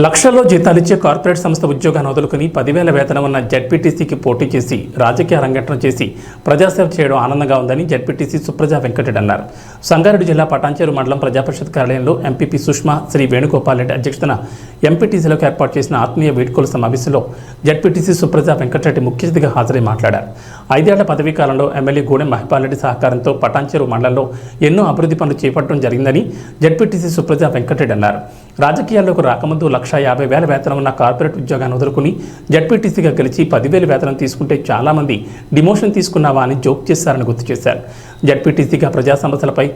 లక్షల్లో జీతాలిచ్చే కార్పొరేట్ సంస్థ ఉద్యోగాన్ని వదులుకుని 10,000 వేతనం ఉన్న జెడ్పీటీసీకి పోటీ చేసి రాజకీయ అరంగేట్రం చేసి ప్రజాసేవ చేయడం ఆనందంగా ఉందని జెడ్పీటీసీ సుప్రజా వెంకటరెడ్డి అన్నారు. సంగారెడ్డి జిల్లా పటాన్చేరు మండలం ప్రజాపరిషత్ కార్యాలయంలో ఎంపీపీ సుష్మా శ్రీ వేణుగోపాల్ రెడ్డి అధ్యక్షతన ఎంపీటీసీలకు ఏర్పాటు చేసిన ఆత్మీయ వేడుకల సమావేశంలో జెడ్పీటీసీ సుప్రజా వెంకటరెడ్డి ముఖ్య అతిథిగా హాజరై మాట్లాడారు. 5 ఏళ్ల పదవీ కాలంలో ఎమ్మెల్యే గూడెం మహిపాల్ రెడ్డి సహకారంతో పటాన్చేరు మండలంలో ఎన్నో అభివృద్ధి పనులు చేపట్టడం జరిగిందని జెడ్పీటీసీ సుప్రజా వెంకటరెడ్డి అన్నారు. రాజకీయాల్లోకి రాకముందు 1,50,000 వేతనం ఉన్న కార్పొరేట్ ఉద్యోగాన్ని వదులుకుని జెడ్పీటీసీగా గెలిచి 10,000 వేతనం తీసుకుంటే చాలామంది డిమోషన్ తీసుకున్నావా అని జోక్ చేశారని గుర్తు చేశారు. జెడ్పీటీసీగా ప్రజా సమస్యలపై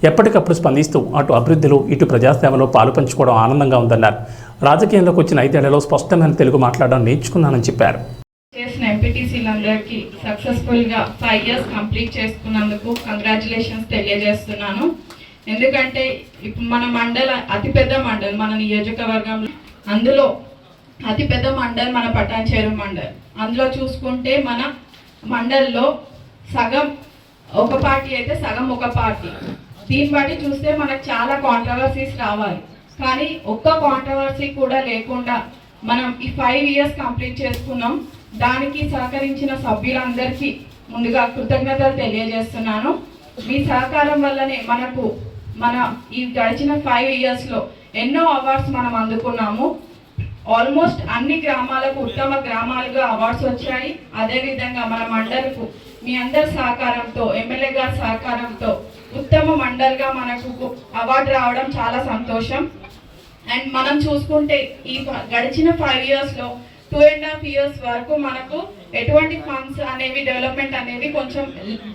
ఎప్పటికప్పుడు స్పందిస్తూ అటు అభివృద్ధిలో ఇటు ప్రజాసేవలో పాలు పంచుకోవడం ఆనందంగా ఉందన్నారు. రాజకీయంలోకి వచ్చిన 5 ఏళ్లలో స్పష్టమైన తెలుగు మాట్లాడడం నేర్చుకున్నానని చెప్పారు. చేసిన ఎంపీటీసీలందరికీ సక్సెస్ఫుల్గా 5 ఇయర్స్ కంప్లీట్ చేసుకున్నందుకు కంగ్రాచులేషన్స్ తెలియజేస్తున్నాను. ఎందుకంటే ఇప్పుడు మన మండలం అతిపెద్ద మండలం మన నియోజకవర్గంలో, అందులో అతిపెద్ద మండలం మన పటాన్చేరు మండల్. అందులో చూసుకుంటే మన మండల్లో సగం ఒక పార్టీ అయితే సగం ఒక పార్టీ. దీన్ని బట్టి చూస్తే మనకు చాలా కాంట్రవర్సీస్ రావాలి, కానీ ఒక్క కాంట్రవర్సీ కూడా లేకుండా మనం ఈ 5 ఇయర్స్ కంప్లీట్ చేసుకున్నాం. దానికి సహకరించిన సభ్యులందరికీ ముందుగా కృతజ్ఞతలు తెలియజేస్తున్నాను. మీ సహకారం వల్లనే మన ఈ గడిచిన 5 ఇయర్స్లో ఎన్నో అవార్డ్స్ మనం అందుకున్నాము. ఆల్మోస్ట్ అన్ని గ్రామాలకు ఉత్తమ గ్రామాలుగా అవార్డ్స్ వచ్చాయి. అదేవిధంగా మన మండలకు మీ అందరి సహకారంతో, ఎమ్మెల్యే గారి సహకారంతో ఉత్తమ మండల్గా మనకు అవార్డు రావడం చాలా సంతోషం. అండ్ మనం చూసుకుంటే ఈ గడిచిన 5 ఇయర్స్లో 2.5 ఇయర్స్ వరకు మనకు ఎటువంటి ఫండ్స్ అనేవి డెవలప్మెంట్ అనేవి కొంచెం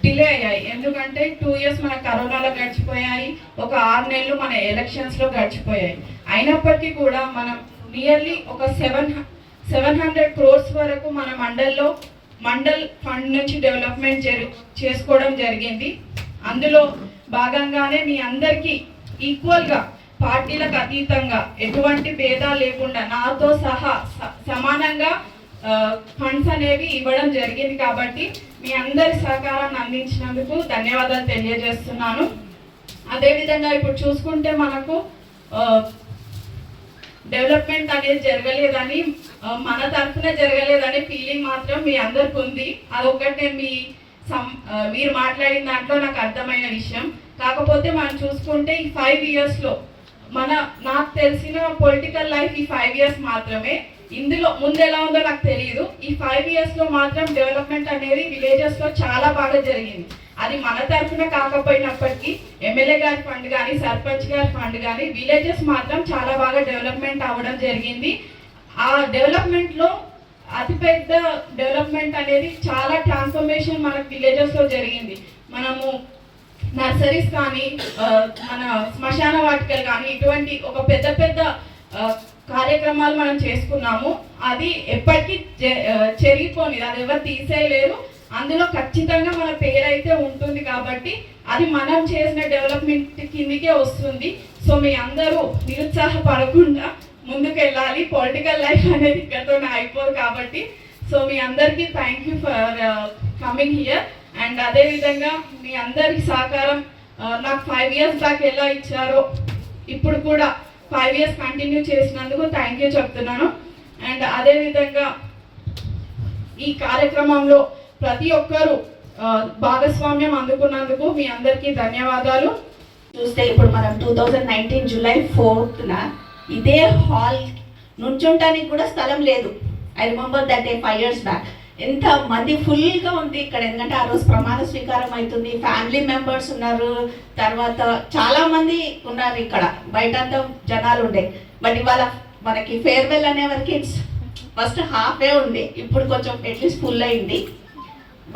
డిలే అయ్యాయి. ఎందుకంటే 2 ఇయర్స్ మన కరోనాలో గడిచిపోయాయి, ఒక 6 నెలలు మన ఎలక్షన్స్లో గడిచిపోయాయి. అయినప్పటికీ కూడా మనం నియర్లీ ఒక 700 crores వరకు మన మండల్ ఫండ్ నుంచి డెవలప్మెంట్ చేసుకోవడం జరిగింది. అందులో భాగంగానే మీ అందరికీ ఈక్వల్గా పార్టీలకు అతీతంగా ఎటువంటి భేదాలు లేకుండా నాతో సహా సమానంగా ఫండ్స్ అనేవి ఇవ్వడం జరిగింది. కాబట్టి మీ అందరి సహకారాన్ని అందించినందుకు ధన్యవాదాలు తెలియజేస్తున్నాను. అదేవిధంగా ఇప్పుడు చూసుకుంటే మనకు డెవలప్మెంట్ అనేది జరగలేదని, మన తరఫున జరగలేదనే ఫీలింగ్ మాత్రం మీ అందరికి ఉంది. అదొకటి మీరు మాట్లాడిన దాంట్లో నాకు అర్థమైన విషయం. కాకపోతే మనం చూసుకుంటే ఈ 5 ఇయర్స్లో నాకు తెలిసిన పొలిటికల్ లైఫ్ ఈ 5 ఇయర్స్ మాత్రమే. ఇందులో ముందు ఎలా ఉందో నాకు తెలియదు. ఈ 5 ఇయర్స్లో మాత్రం డెవలప్మెంట్ అనేది విలేజెస్లో చాలా బాగా జరిగింది. అది మన తరఫున కాకపోయినప్పటికీ ఎమ్మెల్యే గారి ఫండ్ కానీ, సర్పంచ్ గారి ఫండ్ కానీ విలేజెస్ మాత్రం చాలా బాగా డెవలప్మెంట్ అవ్వడం జరిగింది. ఆ డెవలప్మెంట్లో అతిపెద్ద డెవలప్మెంట్ అనేది చాలా ట్రాన్స్ఫర్మేషన్ మనకు విలేజెస్లో జరిగింది. మనము నర్సరీస్ కానీ, మన శ్మశాన వాటికలు కానీ, ఇటువంటి ఒక పెద్ద కార్యక్రమాలు మనం చేసుకున్నాము. అది ఎప్పటికీ చెరిగిపోనిది, అది ఎవరు తీసేయలేరు. అందులో ఖచ్చితంగా మన పేరైతే ఉంటుంది. కాబట్టి అది మనం చేసిన డెవలప్మెంట్ కిందికే వస్తుంది. సో మీ అందరూ నిరుత్సాహపడకుండా ముందుకు వెళ్ళాలి. పొలిటికల్ లైఫ్ అనేది ఇక్కడతోనే అయిపోదు. కాబట్టి సో మీ అందరికీ thank you for coming here. And అదేవిధంగా మీ అందరికి సహకారం నాకు 5 ఇయర్స్ బ్యాక్ ఎలా ఇచ్చారో ఇప్పుడు కూడా 5 ఇయర్స్ కంటిన్యూ చేసినందుకు థ్యాంక్ యూ చెప్తున్నాను. అండ్ అదేవిధంగా ఈ కార్యక్రమంలో ప్రతి ఒక్కరూ భాగస్వామ్యం అందుకున్నందుకు మీ అందరికీ ధన్యవాదాలు. చూస్తే ఇప్పుడు మనం 2019 July 4th ఇదే హాల్ నుంచుంటానికి కూడా స్థలం లేదు. I remember that day 5 years back. ఎంత మంది ఫుల్గా ఉంది ఇక్కడ. ఎందుకంటే ఆ రోజు ప్రమాణ స్వీకారం అవుతుంది, ఫ్యామిలీ మెంబర్స్ ఉన్నారు, తర్వాత చాలామంది ఉన్నారు ఇక్కడ, బయటంతా జనాలు ఉండే. బట్ ఇవాళ మనకి ఫేర్వెల్ అనే వరకు ఇట్స్ ఫస్ట్ హాఫే ఉంది, ఇప్పుడు కొంచెం అట్లీస్ట్ ఫుల్ అయింది.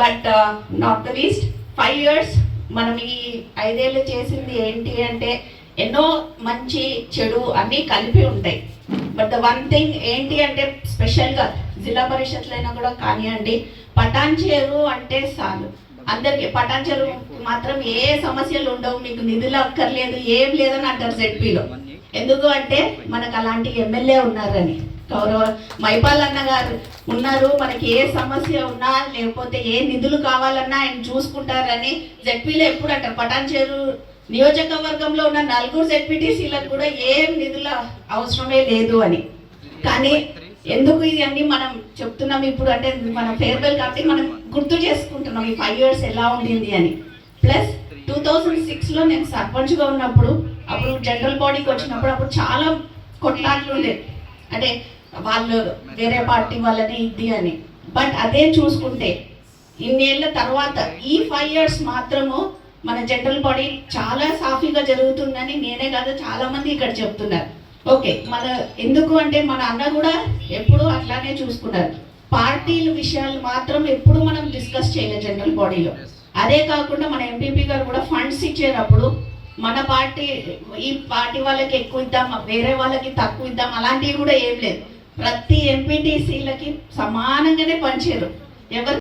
But not the least 5 years మనం ఈ 5 ఏళ్ళు చేసింది ఏంటి అంటే ఎన్నో మంచి చెడు అన్నీ కలిపి ఉంటాయి. బట్ ద వన్ థింగ్ ఏంటి అంటే స్పెషల్గా జిల్లా పరిషత్లో అయినా కూడా కానివ్వండి, పటాన్చేరు అంటే చాలు అందరికి. పటాన్చేరు మాత్రం ఏ సమస్యలు ఉండవు, మీకు నిధులు అక్కర్లేదు, ఏం లేదని అంటారు జెడ్పీలో. ఎందుకు అంటే మనకు అలాంటి ఎమ్మెల్యే ఉన్నారని, గౌరవ మైపాల్ అన్న గారు ఉన్నారు. మనకి ఏ సమస్య ఉన్నా లేకపోతే ఏ నిధులు కావాలన్నా ఆయన చూసుకుంటారని జెడ్పీలో ఎప్పుడు అంటారు. పటాన్చేరు నియోజకవర్గంలో ఉన్న 4 జెడ్పీటీసీలకు కూడా ఏం నిధుల అవసరమే లేదు అని. కానీ ఎందుకు ఇది అన్ని మనం చెప్తున్నాం ఇప్పుడు అంటే మన ఫేర్వెల్ కాబట్టి మనం గుర్తు చేసుకుంటున్నాం ఈ 5 years ఎలా ఉండింది అని. ప్లస్ 2006లో నేను సర్పంచ్గా ఉన్నప్పుడు అప్పుడు జనరల్ బాడీకి వచ్చినప్పుడు అప్పుడు చాలా కొట్లాట్లు ఉండేది, అంటే వాళ్ళు వేరే పార్టీ వాళ్ళని ఇది అని. బట్ అదే చూసుకుంటే ఇన్నేళ్ల తర్వాత ఈ 5 years మాత్రము మన జనరల్ బాడీ చాలా సాఫీగా జరుగుతుందని నేనే కాదు చాలా మంది ఇక్కడ చెప్తున్నారు. ఓకే, మన ఎందుకు అంటే మన అన్న కూడా ఎప్పుడూ అట్లానే చూసుకున్నారు. పార్టీల విషయాలు మాత్రం ఎప్పుడు మనం డిస్కస్ చేయలేదు జనరల్ బాడీలో. అదే కాకుండా మన ఎంపీపీ గారు కూడా ఫండ్స్ ఇచ్చేటప్పుడు మన పార్టీ ఈ పార్టీ వాళ్ళకి ఎక్కువ ఇద్దాం వేరే వాళ్ళకి తక్కువ ఇద్దాం అలాంటివి కూడా ఏం లేదు. ప్రతి ఎంపీటీసీలకి సమానంగానే పంచారు. ఎవరు